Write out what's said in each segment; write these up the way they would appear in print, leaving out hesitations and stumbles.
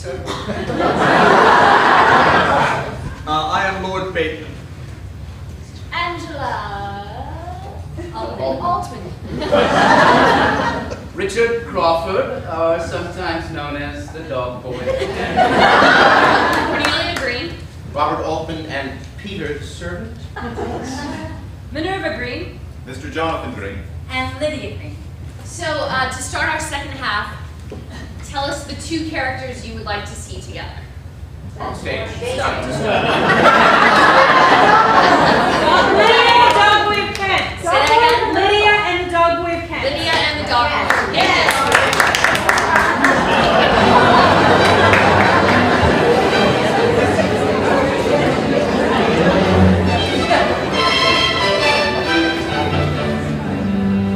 sir. I am Lord Bateman. Angela Altman. Richard Crawford, or sometimes known as the Dog Boy. Cornelia Green. Robert Altman and Peter Servant. Minerva Green. Mr. Jonathan Green. And Lydia Green. So, to start our second half, tell us the two characters you would like to see together. On stage. Lydia and the Dog Boy of Kent. Say that again. Lydia and the Dog Boy of Kent. Lydia and the Dog Boy. Yes.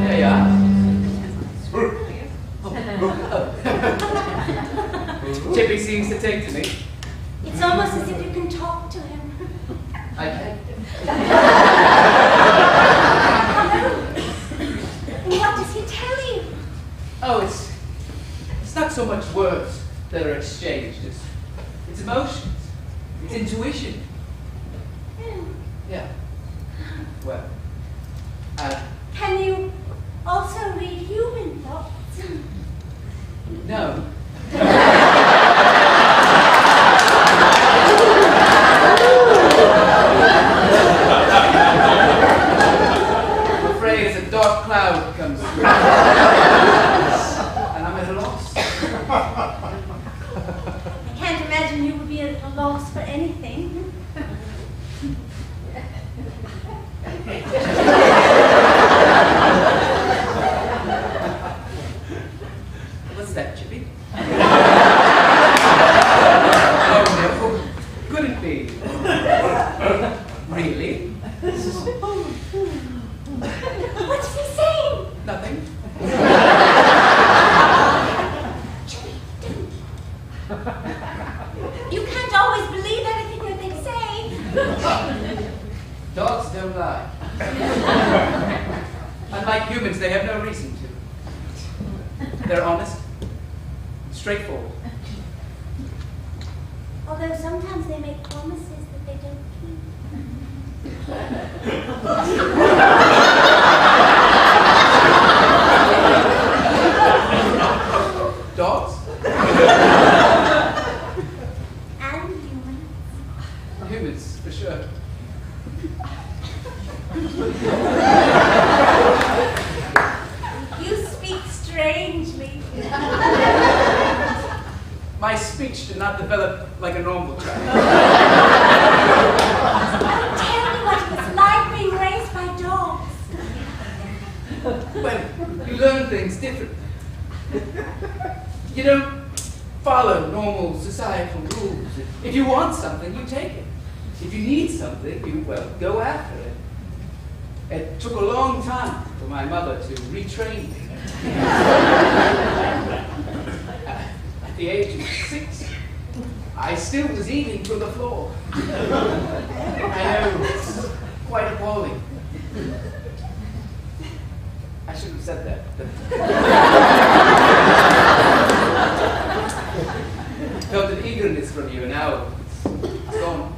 There you are. Chippy seems to take to me. It's almost as if you can talk to him. I can. What does he tell you? Oh, it's not so much words that are exchanged. It's emotions. It's intuition. Yeah. Well, Can you also read human thoughts? no. I'm afraid as a dark cloud comes through, and I'm at a loss. I can't imagine you would be at a loss for anything. What's that, Chippy? Oh no, could it be? Really? What's he saying? Nothing. You can't always believe everything that they say. Dogs don't lie. Unlike humans, they have no reason to. They're honest, straightforward. Although sometimes they make promises that they don't keep. Dogs? And humans. Humans, for sure. You speak strangely. My speech did not develop like a normal child. Tell me what it was like being raised by dogs. Well, you learn things differently. You don't follow normal societal rules. If you want something, you take it. If you need something, you, well, go after it. It took a long time for my mother to retrain me. At the age of 6, I still was eating from the floor. I know, it's quite appalling. I shouldn't have said that. Felt an eagerness from you, and now it's gone.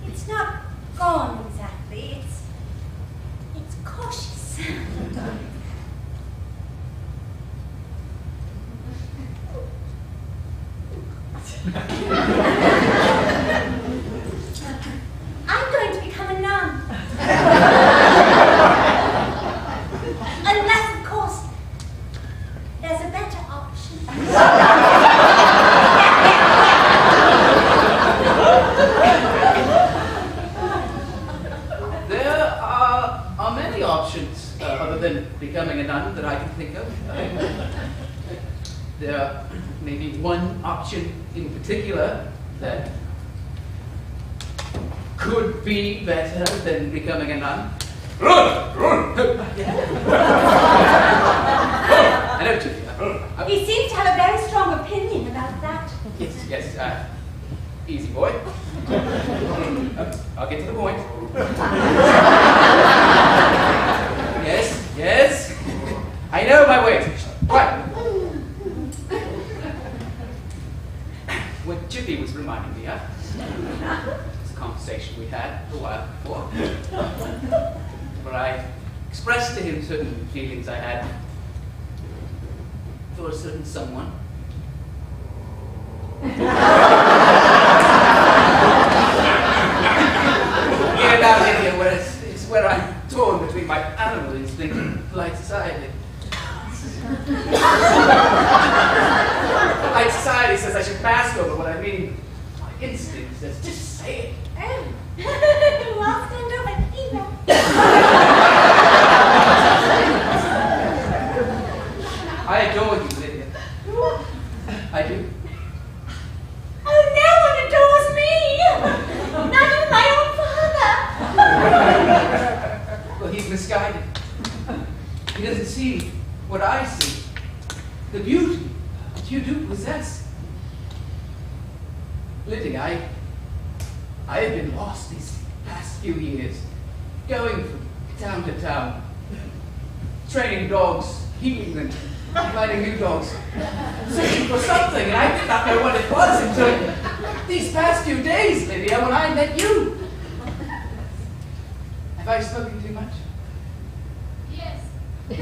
It's not gone exactly. It's cautious. I'm going to become a nun. Unless, of course, there's a better option. There are many options other than becoming a nun that I can think of. There may be one option in particular that could be better than becoming a nun. I know, Julia. He seems to have a very strong opinion about that. Yes, easy boy. I'll get to the point. Yes, I know my way. Right. conversation we had a while before, where I expressed to him certain feelings I had for a certain someone. Yeah, now Lydia, where it's where I'm torn between my animal instinct and polite society. Polite society says I should mask over what I mean. My instinct says, just say it. Oh, well, stand over here. I adore you, Lydia. I do. Oh, no one adores me! Not even my own father! Well, he's misguided. He doesn't see what I see. The beauty that you do possess. Lydia, I have been lost these past few years, going from town to town, training dogs, healing them, finding new dogs, searching for something, and I did not know what it was until these past few days, Lydia, when I met you. Have I spoken too much? Yes. Good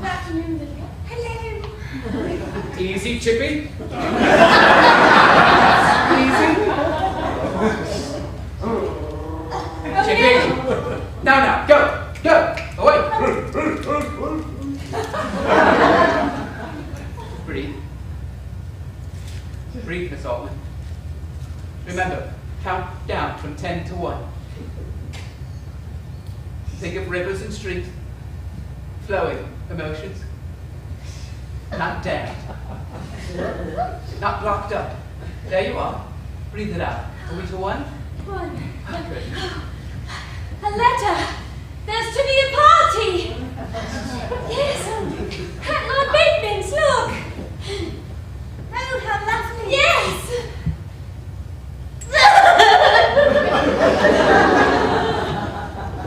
afternoon, Lydia. Hello. Easy, Chippy. Easy. Chippy. Now, go. Away. Breathe. Breathe, Miss Altman. Remember, count down from 10 to 1. Think of rivers and streams, flowing emotions, not dammed, not blocked up. There you are. Breathe it out. Are we to 1? One. Good. A letter. There's to be a party. Yes. At Lord Bateman's, look. Oh, how lovely. Yes.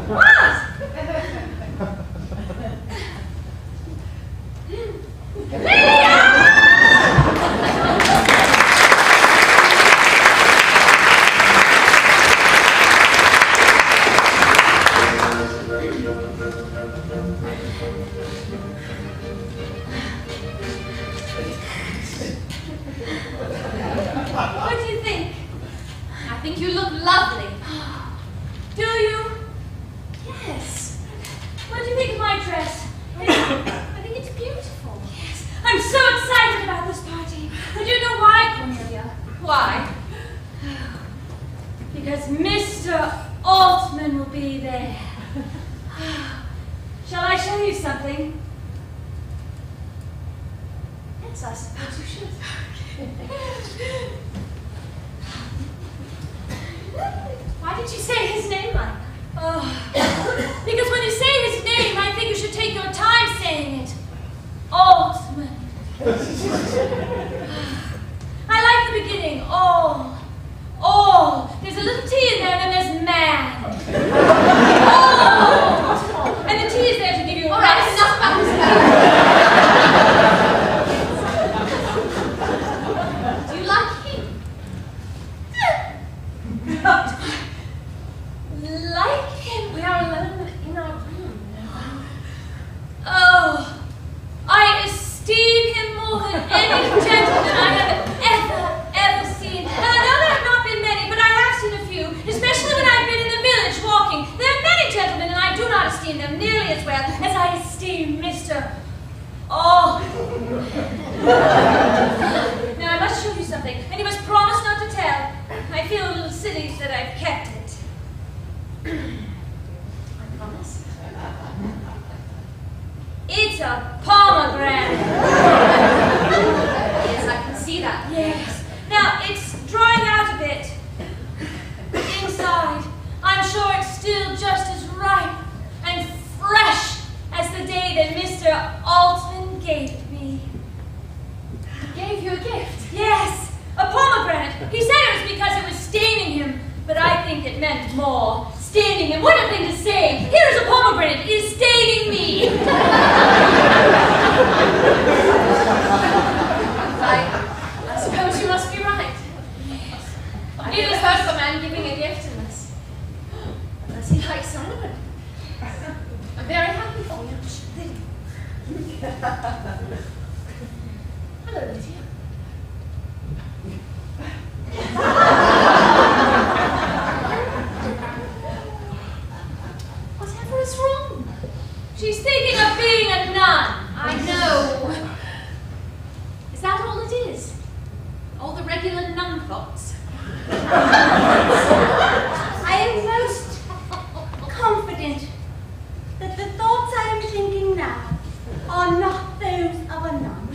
What? What do you think? I think you look lovely. Do you? Yes. What do you think of my dress? I think it's beautiful. Yes. I'm so excited about this party. And you know why, Cornelia? Why? Because Mr. Altman will be there. Shall I show you something? Yes, I suppose you should. Why did you say his name like that? Oh, because when you say his name, I think you should take your time saying it. Altman. I like the beginning. All. There's a little T in there, and then there's man. All. And the T is there to give you a All right, rest. enough about this. Do you like him? Like him? We are alone in our room now. Oh, I esteem him more than any gentleman I have ever seen. And I know there have not been many, but I have seen a few, especially when I've been in the village walking. There are many gentlemen, and I do not esteem them nearly as well as I esteem Mr. Oh. Now, I must show you something, and you must promise not to tell. I feel a little silly that I've kept it. I promise. It's a pomegranate. Yes, I can see that. Yes. Now, it's drying out a bit. Inside, I'm sure it's still just as ripe and fresh as the day that Mr. Altman gave it me. He gave you a gift. Yes, a pomegranate. He said it was because it was staining him, but I think it meant more. Staining him. What a thing to say. Here's a pomegranate. It is staining me. I suppose you must be right. Neither hurts a man giving a gift unless he likes someone. I'm very happy for you. Hello, Lydia. Whatever is wrong? She's thinking of being a nun. I know. Is that all it is? All the regular nun thoughts? I am most confident that the thoughts I am thinking now are not those of a nun.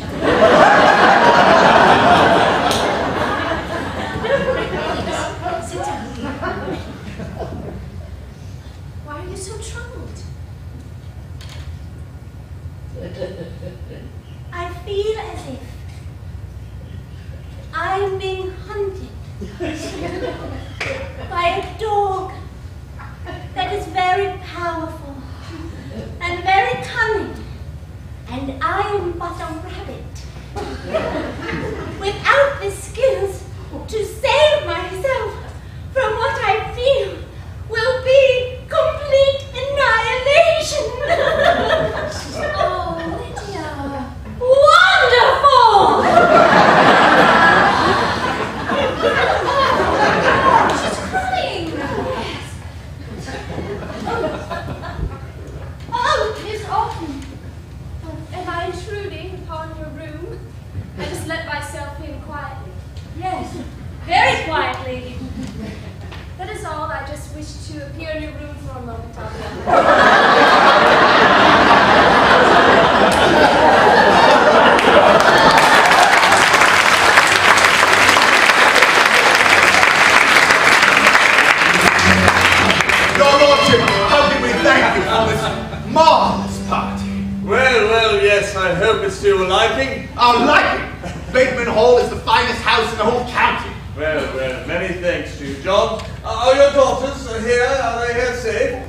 Sit down. Why are you so troubled? I feel as if I am being hunted by a dog that is very powerful and very cunning, and I am but a rabbit without the skills to save myself from what I feel will be complete annihilation. Oh, Lydia. Wonderful! She's crying. Oh, Miss Austen. Am I intruding upon your room? I just let myself in quietly. Yes, very quietly. That is all. I just wish to appear in your room for a moment. I'll be Your Lordship, how can we thank you for this marvelous party? Well, yes, I hope it's to your liking. Our liking! Bateman Hall is the finest house in the whole county. Well, many thanks to you, John. Are your daughters here? Are they here safe?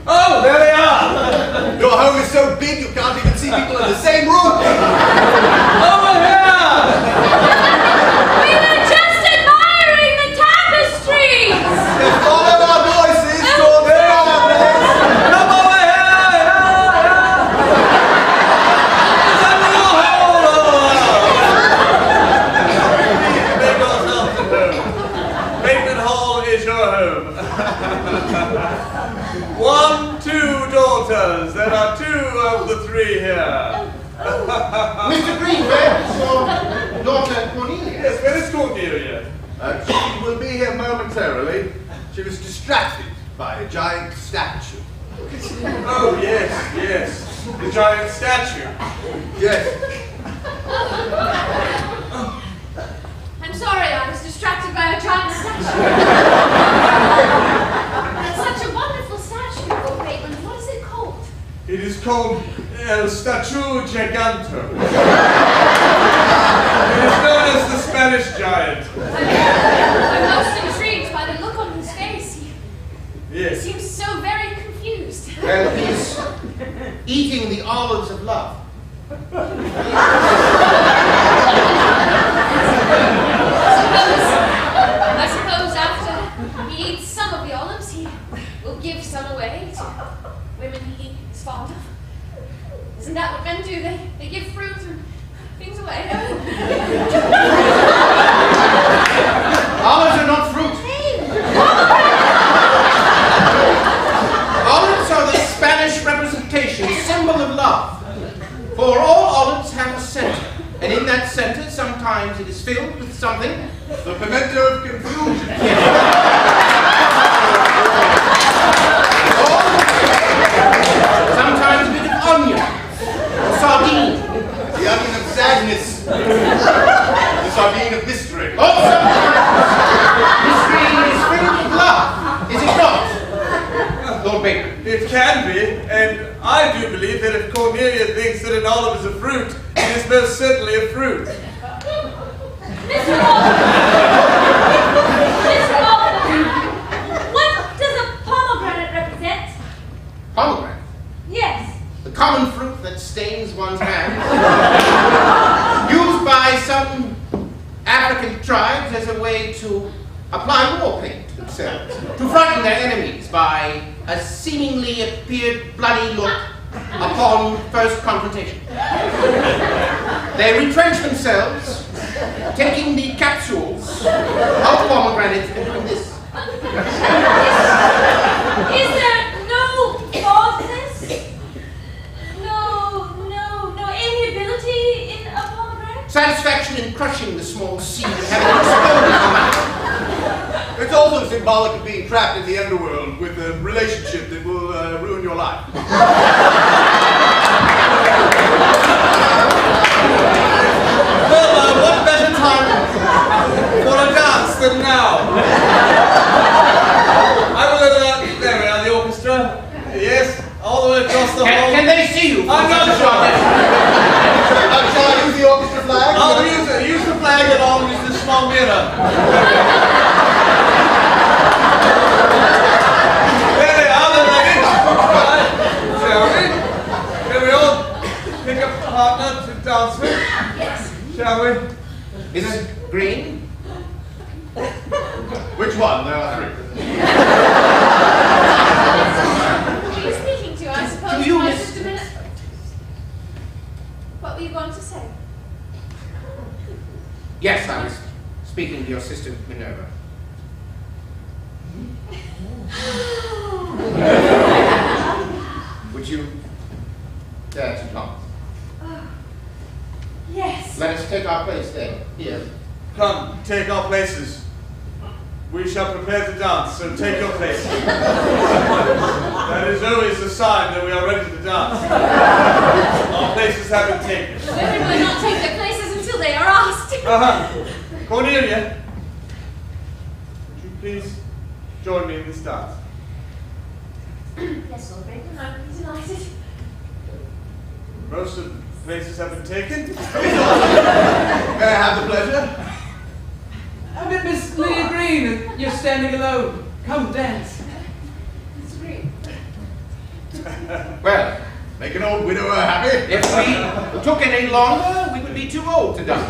Oh, there they are! Your home is so big you can't even see people in the same room. Over here! We were just admiring the tapestries! Follow our voices towards the fireplace. Come over here! It's under your hole! Make yourselves at home. Bateman Hall is your home. 1, 2 daughters. There are 2 of the 3 here. Mr. Greenberg, your daughter Cornelia. Yes, where is Cornelia? She will be here momentarily. She was distracted by a giant statue. Oh, yes. The giant statue. Yes. I'm sorry, I was distracted by a giant statue. That's such a wonderful statue, Lord Bateman. What is it called? It is called El Statue Giganto. It is known as the Spanish giant. I'm most intrigued by the look on his face. He Yes. seems so very confused. Well, he's eating the olives of love. I suppose after he eats some of the olives, he will give some away to women he is fond of. Isn't that what men do? They give fruit and things away. Olives are not fruit. Olives are the Spanish representation, symbol of love. For all olives have a center, and in that center, sometimes it is filled with something. The pimento of confusion. Sometimes a bit of onion, or sardine. The onion of sadness. The sardine of mystery. Or sometimes mystery is filled with love. Is it not, Lord Bateman? It can be, and I do believe that if Cornelia thinks that an olive is a fruit, it is most certainly a fruit. Mr. Austen, what does a pomegranate represent? Pomegranate, Yes. the common fruit that stains one's hands, used by some African tribes as a way to apply war paint to themselves, to frighten their enemies by a seemingly appeared bloody look upon first confrontation. They retrench themselves, taking the capsules of pomegranate and doing this. Is there no fondness? No amiability in a pomegranate? Satisfaction in crushing the small seed and having it explode in the mouth. It's also symbolic of being trapped in the underworld with a relationship that will ruin your life. Well, what better time for a dance than now? I will there we are, the orchestra. Yes, all the way across the hall. Can they see you? I'm not sure. Shall I use the orchestra flag? I'll use the flag and I'll use the small mirror. There they are, the ladies. Right, shall we? Can we all pick a partner to dance with? Yes. Shall we? Is it green? Which one? There are three. Who are you speaking to, I suppose? To you, Why, Miss- just a minute. What were you going to say? Yes, I was speaking to your sister Minerva. Would you dare to dance? Yes. Let us take our place then. Here. Come, take our places. We shall prepare to dance, so take your places. That is always a sign that we are ready to dance. Our places have been taken. The women will not take their places until they are asked. Cornelia, would you please join me in this dance? Yes, Lord Raven, I would be delighted. Most of the places have been taken. May I have the pleasure? I'm at Miss Lydia Green and you're standing alone. Come dance. It's great. Well, Make an old widower happy? if we took any longer, we would be too old to dance.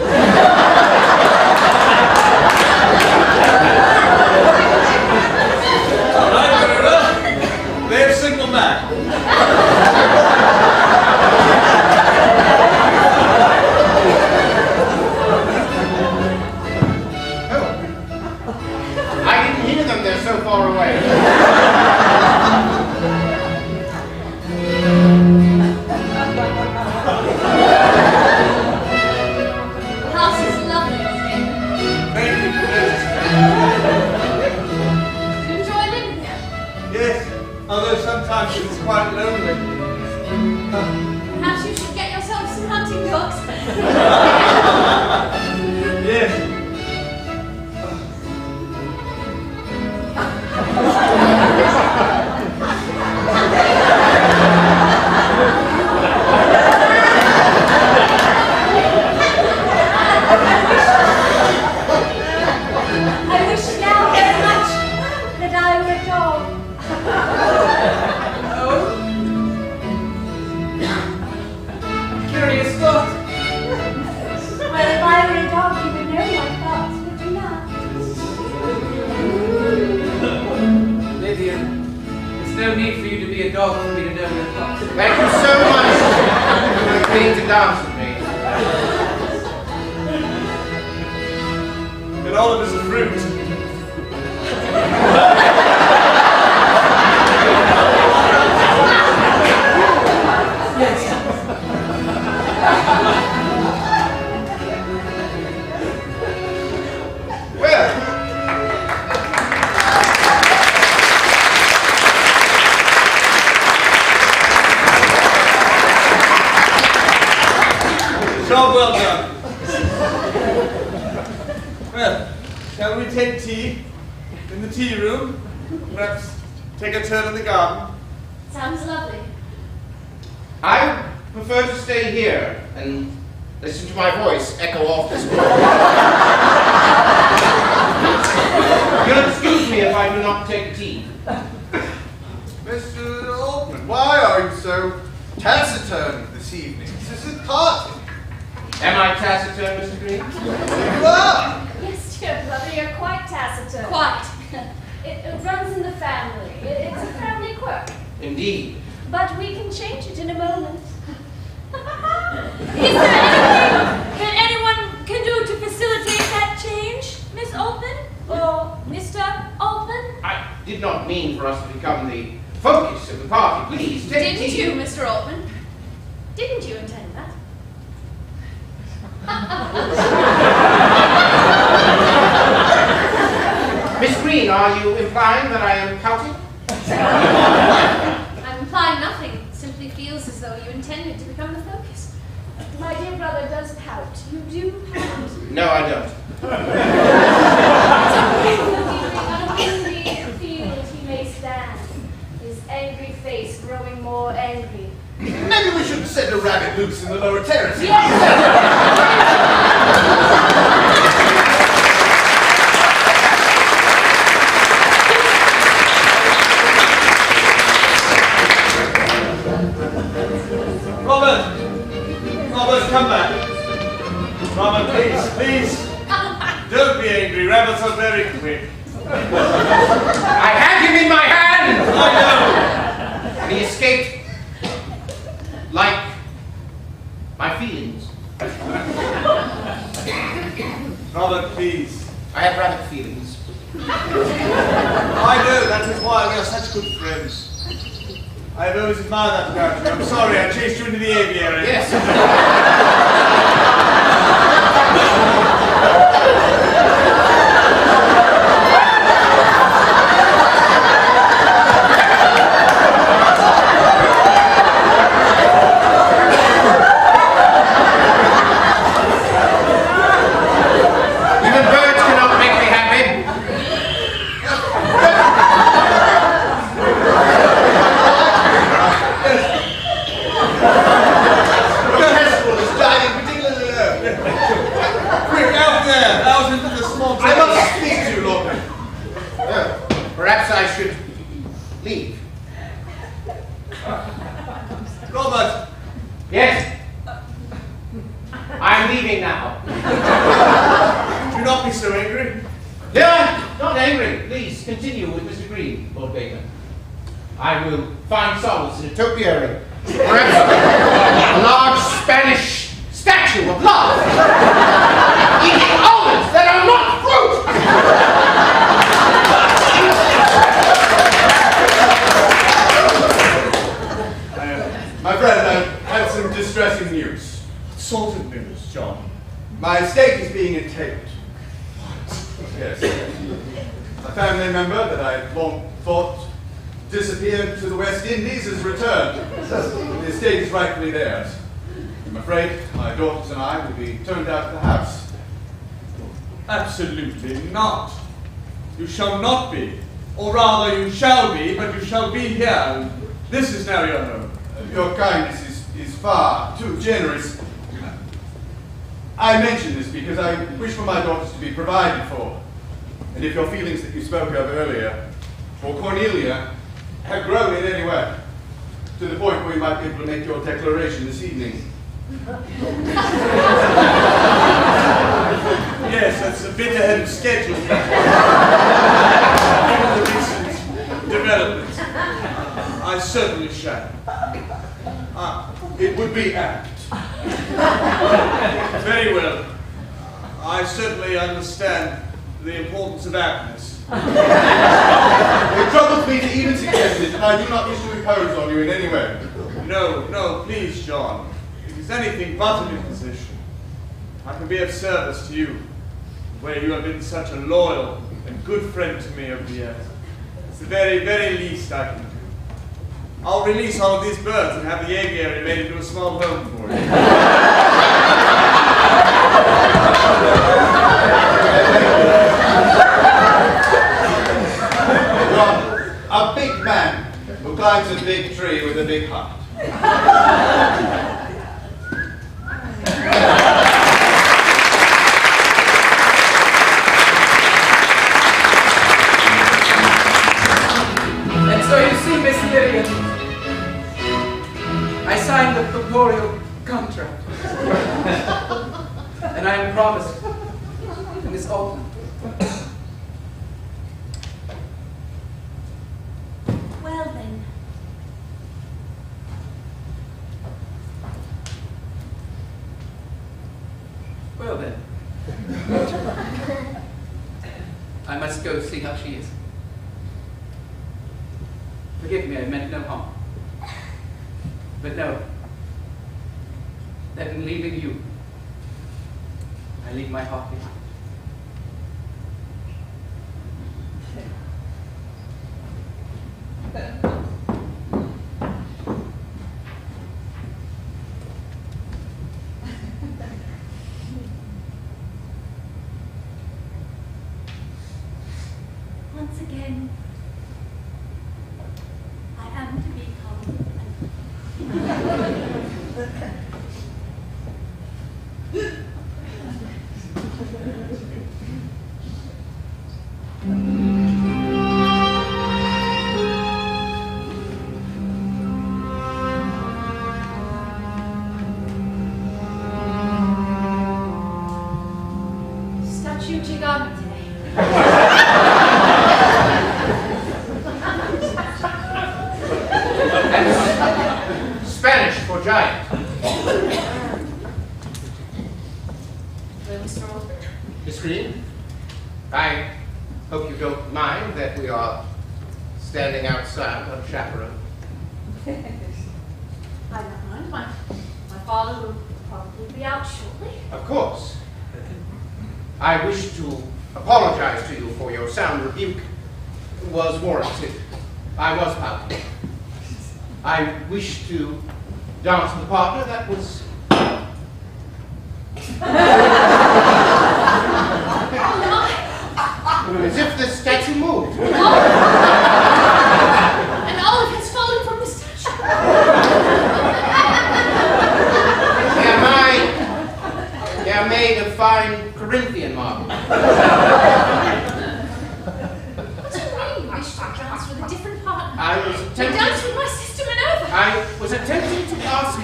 All right, Minerva. There's signal back. I didn't hear them, they're so far away. The house is lovely, isn't it? Thank you. You enjoy living here? Yes, although sometimes it's quite lonely. Perhaps you should get yourself some hunting dogs. Yes. I wish now very much that I were a dog. Curious thought. Well, if I were a dog, you would know my thoughts, would you not? Lydia, there's no need for you to be a dog for me to know your thoughts. Thank you so much for agreeing to dance with me. And all of us are fruit. Well, Job well done. Well, shall we take tea in the tea room? Perhaps take a turn in the garden? Sounds lovely. I prefer to stay here and listen to my voice echo off this room. You'll excuse me if I do not take tea. Mr. Altman, why are you so taciturn this evening? party. Am I taciturn, Mr. Green? You are. Yes, dear brother, you're quite taciturn. Quite. It runs in the family. It's a family quirk. Indeed. But we can change it in a moment. Is there anything that anyone can do to facilitate that change, Miss Altman? Or Mr. Altman? I did not mean for us to become the focus of the party. Please, take Didn't tea. you, Mr. Altman? Didn't you intend that? Miss Green, are you implying that I am pouting? I'm implying nothing. It simply feels as though you intended to become the focus. My dear brother does pout. You do pout. No, I don't. On a windy field he may stand, his angry face growing more angry. Maybe we should send a rabbit loose in the lower terrace. Robert, come back. Robert, please. Don't be angry. Rabbits are very quick. I had him in my hand! I know. And he escaped like my feelings. Robert, please. I have rabbit feelings. I know, that is why we are such good friends. I have always admired that character. I'm sorry, I chased you into the aviary. Yes. Even birds cannot make me happy. Percival is diving particularly low. Quick, out there! Out into the small I tunnel. must speak to you, Lord. Perhaps I should leave. Robert! Yes. I'm leaving now. Do not be so angry. No, I'm not angry. Please continue with Mr. Green, Lord Baker. I will find solace in a topiary. Perhaps a large Spanish statue of love. Eating almonds that are not fruit. My friend, I've had some distressing news. What sort of news, John? My estate is being entailed. Yes. A family member that I long thought disappeared to the West Indies has returned. The estate is rightfully theirs. I'm afraid my daughters and I will be turned out of the house. Absolutely not. You shall not be. Or rather, you shall be, but you shall be here. This is now your home. Your kindness is far too generous. I mention this because I wish for my daughters to be provided for. And if your feelings that you spoke of earlier for Cornelia have grown in any way, to the point where you might be able to make your declaration this evening. Yes, that's a bit ahead of schedule. Given the recent developments, I certainly shall. It would be apt. Very well. I certainly understand the importance of aptness. It troubles me to even suggest it, and I do not wish to impose on you in any way. No, please, John. It is anything but an imposition. I can be of service to you, where you have been such a loyal and good friend to me over the years. It's the very, very least I can do. I'll release all of these birds and have the aviary made into a small home for you. A big man who climbs a big tree with a big heart. And so you see, Miss Lydia, I signed the corporeal contract. And I am promised to Miss Austen. Well then. Well then. I must go see how she is. Forgive me, I meant no harm. But know that in leaving you, I leave my heart behind. Once again, I am to become Statue gigante. Spanish for giant. Well, Mr. Austen, Miss Green, I hope you don't mind that we are standing outside unchaperoned. I don't mind. My father will probably be out shortly. Of course. I wish to apologize to you for your sound rebuke. It was warranted. I was pouting. I wish to dance with a partner that was... As if the statue moved. An olive has fallen from the statue. They are made of fine Corinthian marble. What do you mean you wish to dance with a different partner? I was To attempting... dance with my sister Minerva. I was attempting to ask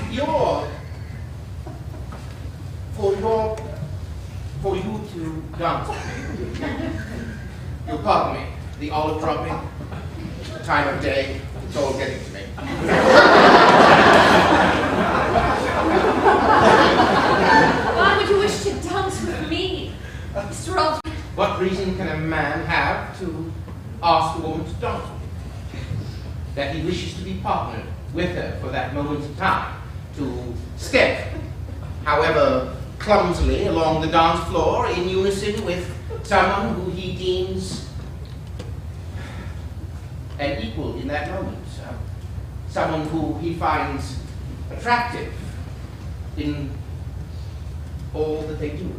for you to dance with me. You'll pardon me, the olive dropping, the time of day, it's all getting to me. Why would you wish to dance with me, Mr. Austen? What reason can a man have to ask a woman to dance with him? That he wishes to be partnered with her for that moment of time, to step, however clumsily, along the dance floor in unison with someone who he deems an equal in that moment, someone who he finds attractive in all that they do.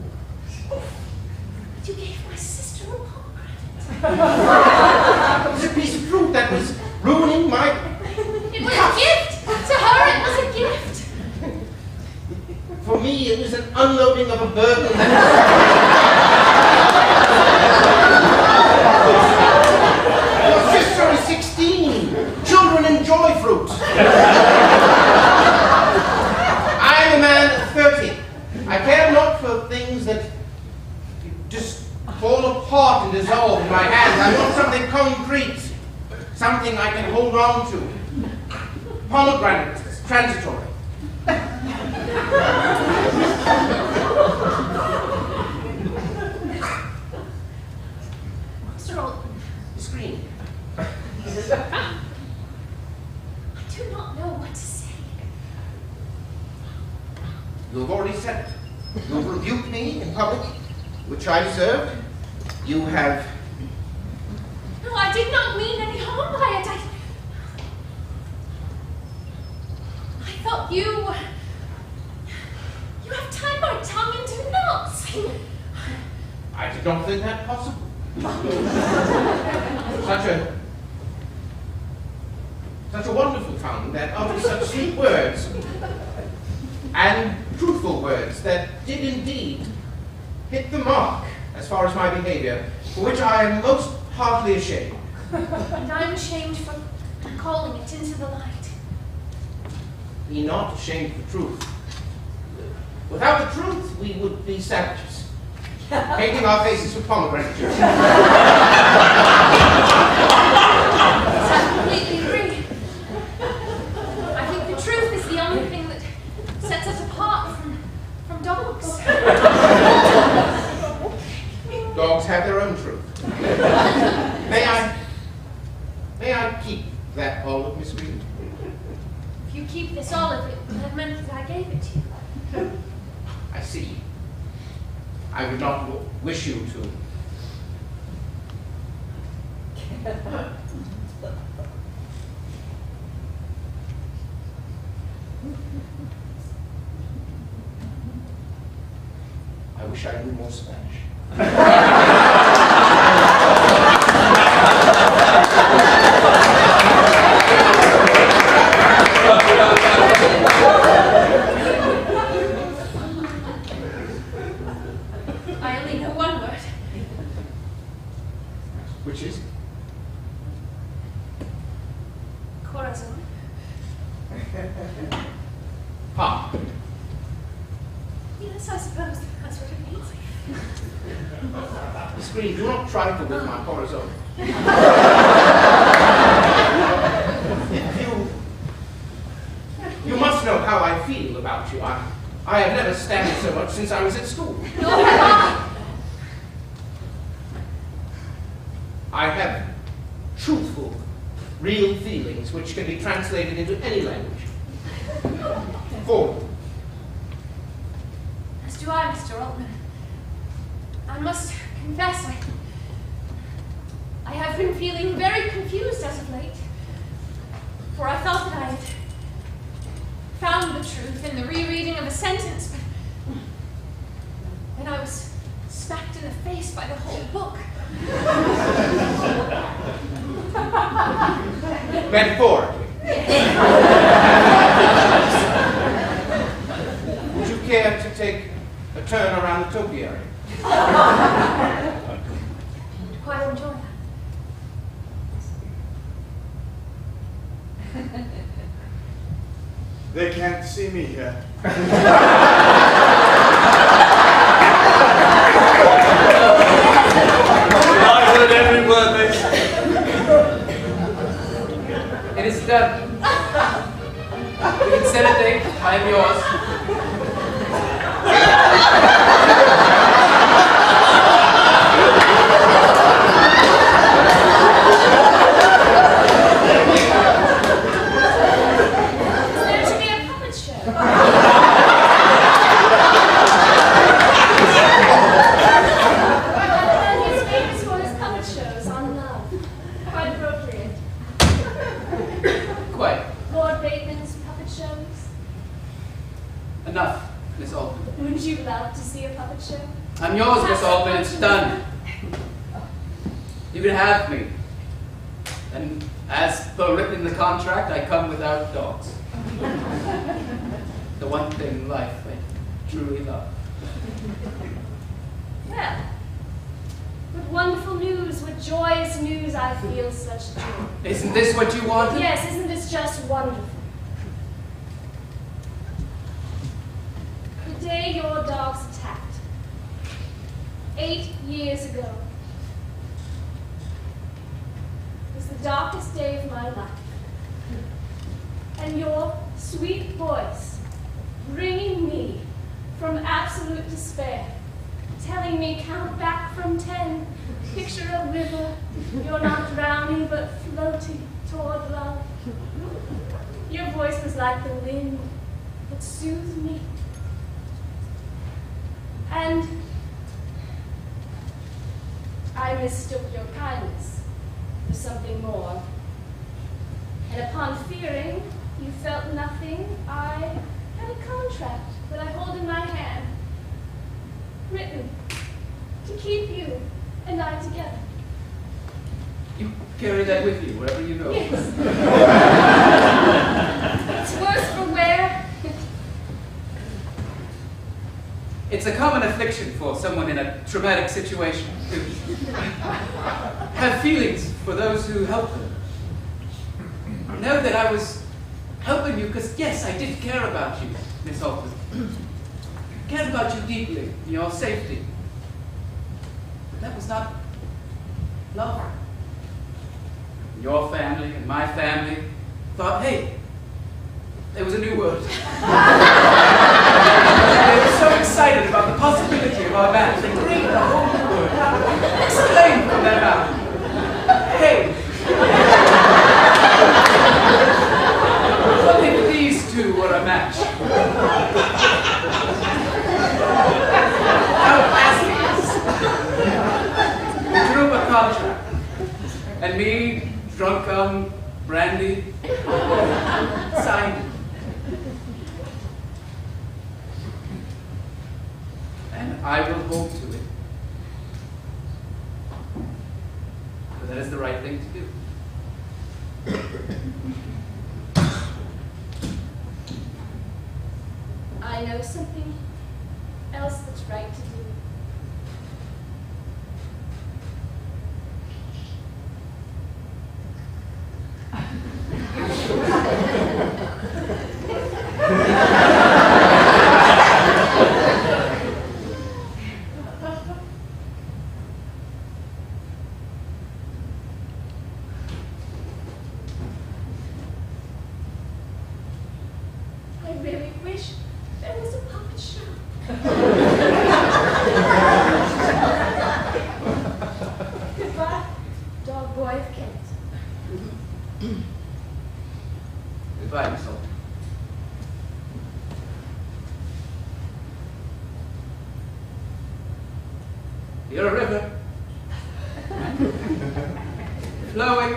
You gave my sister a pomegranate. It was a piece of fruit that was ruining my... It was a gift! To her it was a gift! For me, it was an unloading of a burden that... Your sister is 16. Children enjoy fruit. I am a man of 30. I care not for things that just fall apart and dissolve in my hands. I want something concrete, something I can hold on to. Pomegranate, transitory. Mr. Austen, Screen. I do not know what to say. You have already said it. You have rebuked me in public, which I deserved. You have... No, I did not mean any harm by it. I thought you have tied my tongue into knots. I did not think that possible. Such a wonderful tongue that uttered such sweet words and truthful words that did indeed hit the mark as far as my behavior, for which I am most heartily ashamed. And I'm ashamed for calling it into the light. Be not ashamed of the truth. we would be savages, painting our faces with pomegranate juice. I completely agree. I think the truth is the only thing that sets us apart from dogs. Dogs have their own truth. May I keep that olive, Miss Reed? If you keep this olive, it would have meant that I gave it to you. I see. I would not wish you to. I wish I knew more Spanish. I only know one word. Which is? Corazon. Ha. Yes, I suppose that's what it means. Miss Green, do not trifle with my corazon. You must know how I feel about you. I have never standed so much since I was at school. Nor have I. I have truthful, real feelings which can be translated into any language. Forward. As do I, Mr. Altman. I must confess, I have been feeling very confused as of late. For I thought that I had found the truth in the rereading of a sentence, but then I was smacked in the face by the whole book. Metaphorically. Would you care to take a turn around the topiary? Quite enjoy that. They can't see me here. I heard every word they said. It is done. We can set a date. I am yours. Is there to be a puppet show? He's famous for his puppet shows on love. Quite appropriate. Quite. Lord Bateman's puppet shows. Enough, Miss Altman. Wouldn't you love to see a puppet show? I'm yours, Miss Altman. It's done. You can have me. And as per written in the contract, I come without dogs. The one thing in life I truly love. Well, what wonderful news, what joyous news, I feel such joy. Isn't this what you wanted? Yes, isn't this just wonderful? The day your dogs attacked, 8 years ago, was the darkest day of my life. And your sweet voice, bringing me from absolute despair, telling me count back from 10, picture a river, you're not drowning but floating toward love. Your voice was like the wind that soothed me. And I mistook your kindness for something more. And upon fearing you felt nothing, I had a contract that I hold in my hand, written to keep you and I together. You carry that with you wherever you go. Yes. It's worse for wear. It's a common affliction for someone in a traumatic situation to have feelings for those who help them. Know that I was helping you because, yes, I did care about you, Miss Altman. cared about you deeply, in your safety. But that was not love. Your family and my family thought, hey, there was a new word. They were so excited about the possibility of our match. They created a whole new word. Exclaimed from their mouth, hey. What if these two were a match? Out of asking us, we drew up a contract. And me, drunk on brandy, signed it. And I will hold to it. But that is the right thing to do. I know something else that's right to do. I really wish there was a puppet show. Goodbye, dog boy of Kent. Goodbye, Miss Alton. You're a river. Flowing.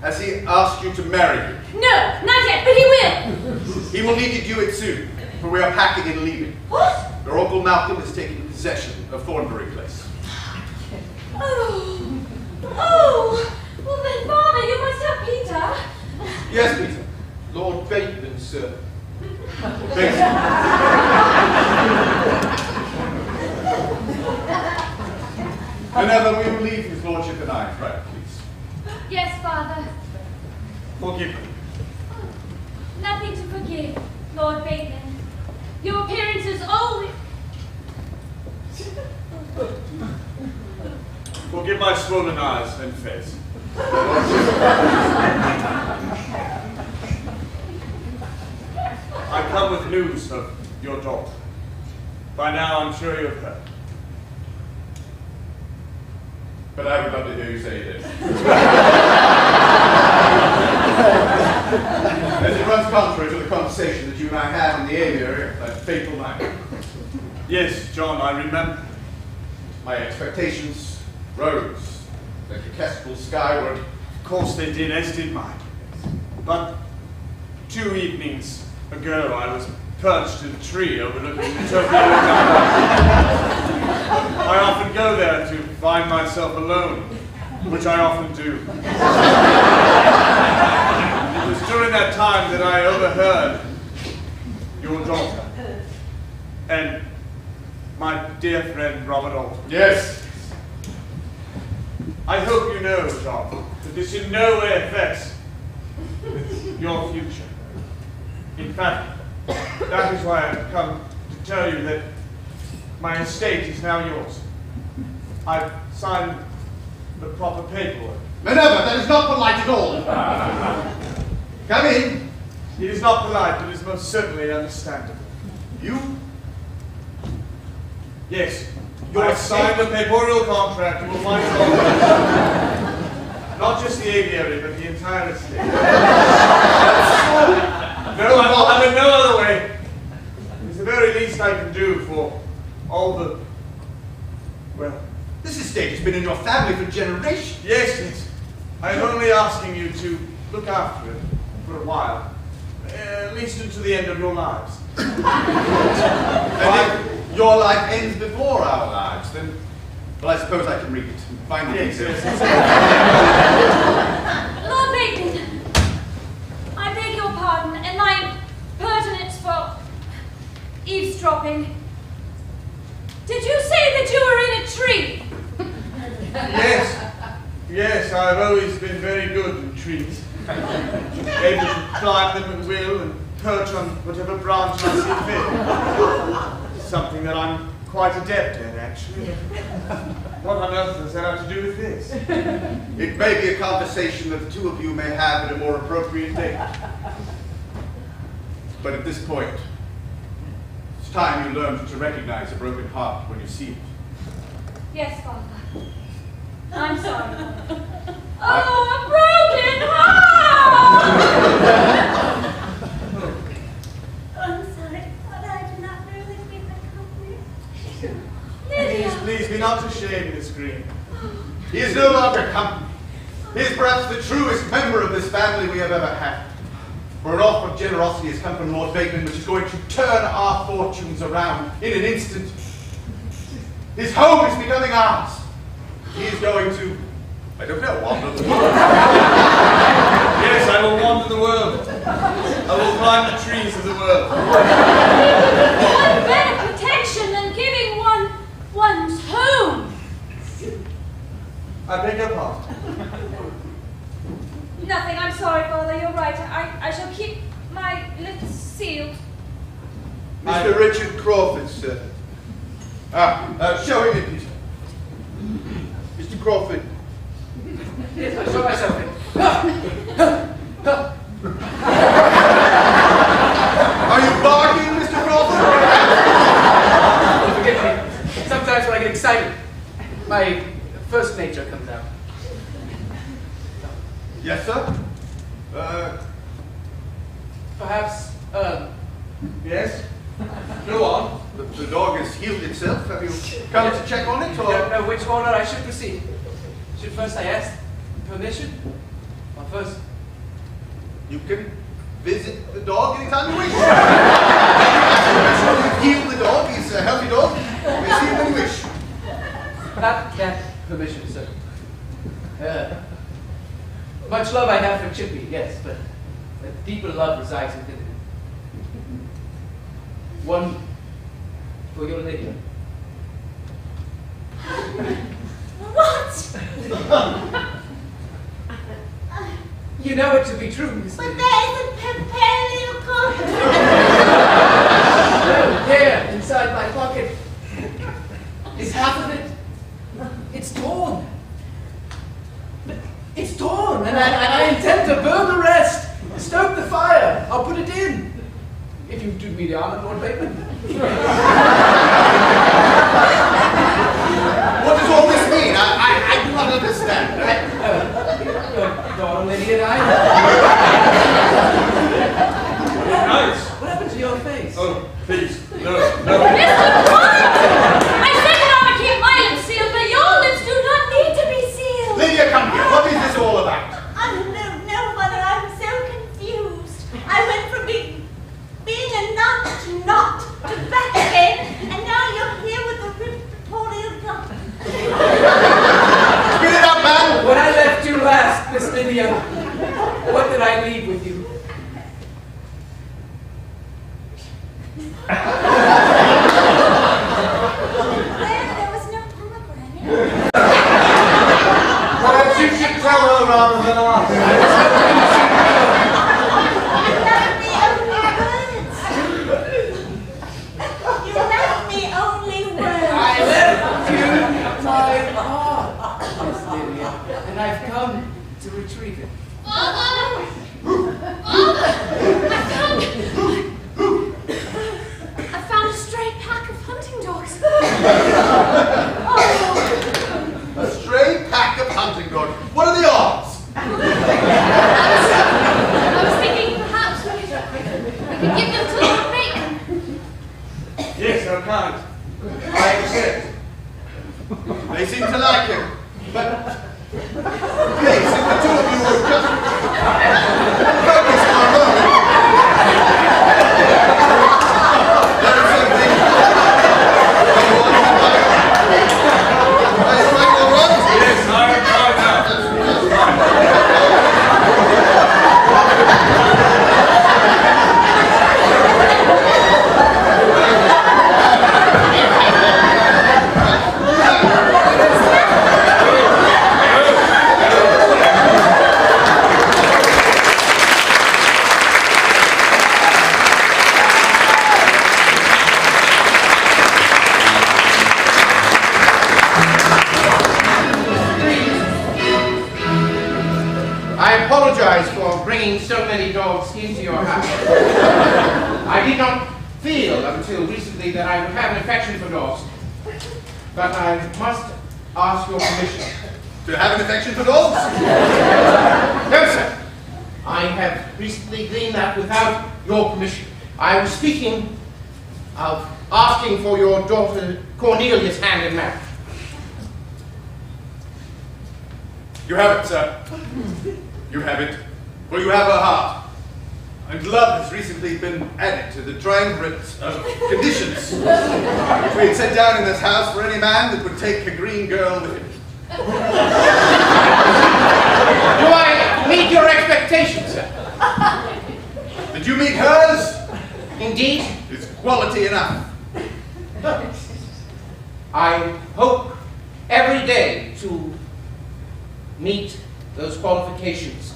Has he asked you to marry him? No, not yet, but he will. He will need to do it soon, for we are packing and leaving. What? Your Uncle Malcolm is taking possession of Thornbury Place. Oh, well then, Father, you must have Peter. Yes, Peter. Lord Bateman, sir. Bateman. Whenever we will leave his lordship and I, right, please. Yes, Father. Forgive me. Nothing to forgive, Lord Bateman. Your appearance is always... Forgive my swollen eyes and face. I come with news of your daughter. By now, I'm sure you have heard. But I would love to hear you say this. As it runs contrary to the conversation that you and I had in the aviary that fateful night. Yes, John, I remember. My expectations rose like a kestrel skyward. Of course they did, as did mine. But 2 evenings ago, I was perched in a tree overlooking the Tokyo. I often go there to find myself alone, which I often do. It was during that time that I overheard your daughter and my dear friend Robert Alton. Yes. I hope you know, John, that this in no way affects with your future. In fact, that is why I've come to tell you that my estate is now yours. I've signed the proper paperwork. Minerva, that is not polite at all. Come in. It is not polite, but it is most certainly understandable. You? Yes. Your I signed the pastoral contract. You will find it all. Not just the aviary, but the entire estate. No, I will have it no other way. It's the very least I can do for all the... Well... This estate has been in your family for generations. Yes. I am only asking you to look after it for a while. At least until the end of your lives. And if your life ends before our lives, then... Well, I suppose I can read it and find the details. Lord Bacon, I beg your pardon, and my pertinence for eavesdropping. Did you say that you were in a tree? Yes, I've always been very good in trees. Able to climb them at will and perch on whatever branch I see fit. Something that I'm quite adept at, actually. What on earth does that have to do with this? It may be a conversation that the two of you may have at a more appropriate date. But at this point, it's time you learned to recognize a broken heart when you see it. Yes, Father. I'm sorry. Oh, a broken heart! I'm sorry, Father, I did not know that we were company. Lydia! Please be not ashamed, Miss Green. He is no longer company. He is perhaps the truest member of this family we have ever had. For an offer of generosity has come from Lord Bacon, which is going to turn our fortunes around in an instant. His home is becoming ours. He is going to, I don't know, wander the world. Yes, I will wander the world. I will climb the trees of the world. What better protection than giving one's home? I beg your pardon. Nothing, I'm sorry, Father, you're right. I shall keep my lips sealed. Mr. Richard Crawford, sir. Show him in, Peter. Mr. Crawford. Yes, I show myself in. Are you barking, Mr. Crawford? Oh, forgive me. Sometimes when I get excited, my first nature comes out. Yes, sir? Perhaps, Yes? Go on. The dog has healed itself. Have you come to check on it, I or? don't know which order I should proceed. Should first I ask permission? Or first? You can visit the dog anytime you wish. You've healed the dog. He's a healthy dog. You may see him when you wish. Not that permission, sir. Much love I have for Chippy, yes, but a deeper love resides within him. One for your lady. What? You know it to be true, Miss But Lady. there is a paleo contract. No, there, inside my pocket, is half of it. It's torn. It's torn, and I intend to burn the rest. Stoke the fire. I'll put it in. If you do me the honor, Lord Bateman. What does all this mean? I do not understand. Your daughter, Lydia, and I. Nice. What happened to your face? Oh, please. No. Mr. Crawford! I said that I would keep my lips sealed, but your lips do not need to be sealed. Lydia, come here. What is this all about? I don't know, Mother, I'm so confused. I went from being a nut to not to back again, and now you're here with the ripped polio gun. Spit it up, man. When I left you last, Miss Lydia, what did I leave with you? There was no pomegranate. Perhaps you should tell her rather than us. kind. I accept. They seem to like him. But please, if the two of you would just focus for a moment. There is something. Are you quite all right? Yes, I am fine now. I apologize for bringing so many dogs into your house. I did not feel until recently that I would have an affection for dogs, but I must ask your permission. To have an affection for dogs? No, sir. I have recently gleaned that without your permission. I was speaking of asking for your daughter Cornelia's hand in marriage. You have it, sir. You have it. For you have her heart. And love has recently been added to the triumvirate of conditions which we had set down in this house for any man that would take a green girl with him. Do I meet your expectations, sir? Did you meet hers? Indeed. It's quality enough. I hope every day to meet those qualifications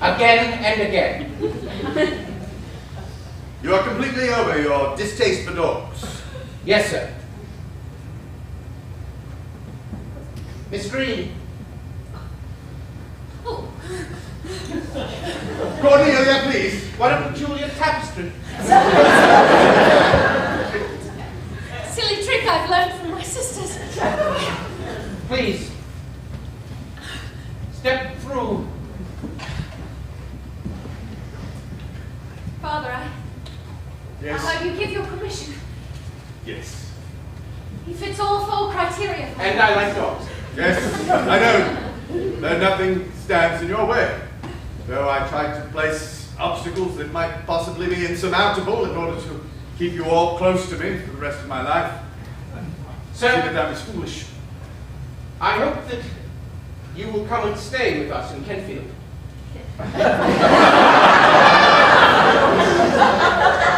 again and again. You are completely over your distaste for dogs. Yes, sir. Miss Green. Oh, Cornelia, please. What of the Julia tapestry? silly trick I've learned from my sisters. Please. Step through. Father, Yes. you give your permission. Yes. He fits all 4 criteria. For And I like dogs. Yes, I know. Though nothing stands in your way. Though I tried to place obstacles that might possibly be insurmountable in order to keep you all close to me for the rest of my life. Sir, See that that was foolish. I hope that you will come and stay with us in Kenfield.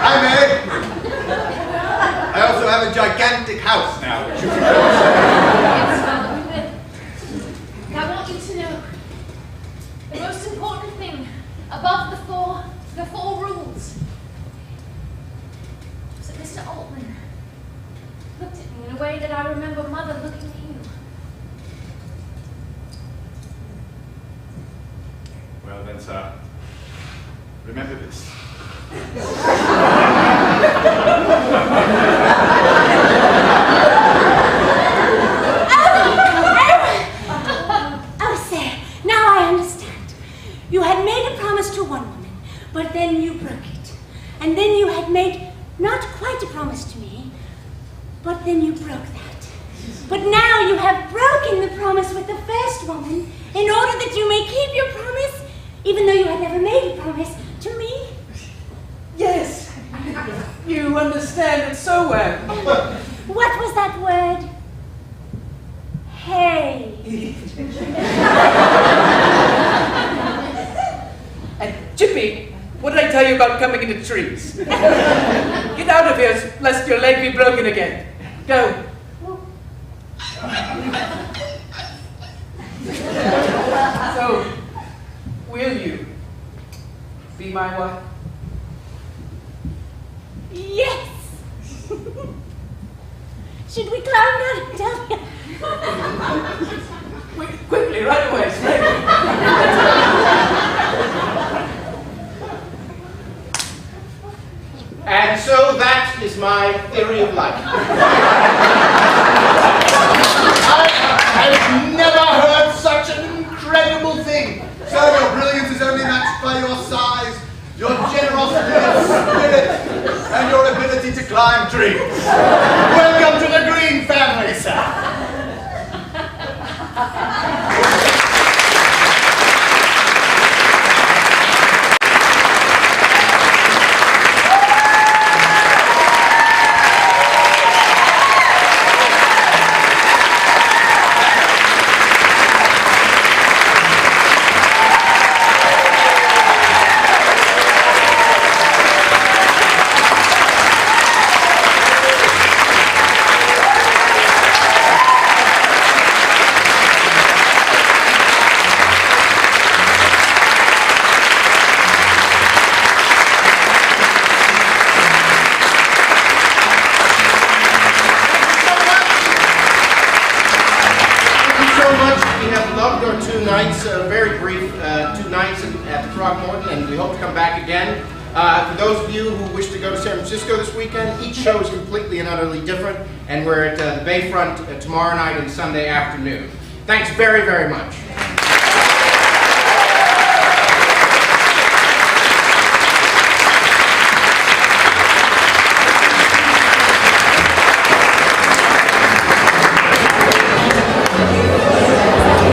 I may. I also have a gigantic house now, which you can go Yes, Father, we will. I want you to know the most important thing above the four rules was that Mr. Altman looked at me in a way that I remember Mother looking at you. Well then, sir, remember this. Oh, sir, now I understand. You had made a promise to one woman, but then you broke it. And then you had made not quite a promise to me, but then you broke that. But now you have broken the promise with the first woman in order that you may keep your promise, even though you had never made a promise to me. Yes, you understand it so well. What was that word? Hey. And Chippy, what did I tell you about coming into trees? Get out of here, lest your leg be broken again. Go. So, will you be my wife? Yes. Should we climb down and tell you? Quickly, right away, straight. And so that is my theory of life. I've never heard such an incredible thing. Sir, your brilliance is only matched by your size, your generosity of spirit, and your ability to climb trees. nights, very brief, 2 nights at the Throckmorton, and we hope to come back again. For those of you who wish to go to San Francisco this weekend, each show is completely and utterly different, and we're at the Bayfront tomorrow night and Sunday afternoon. Thanks very, very much.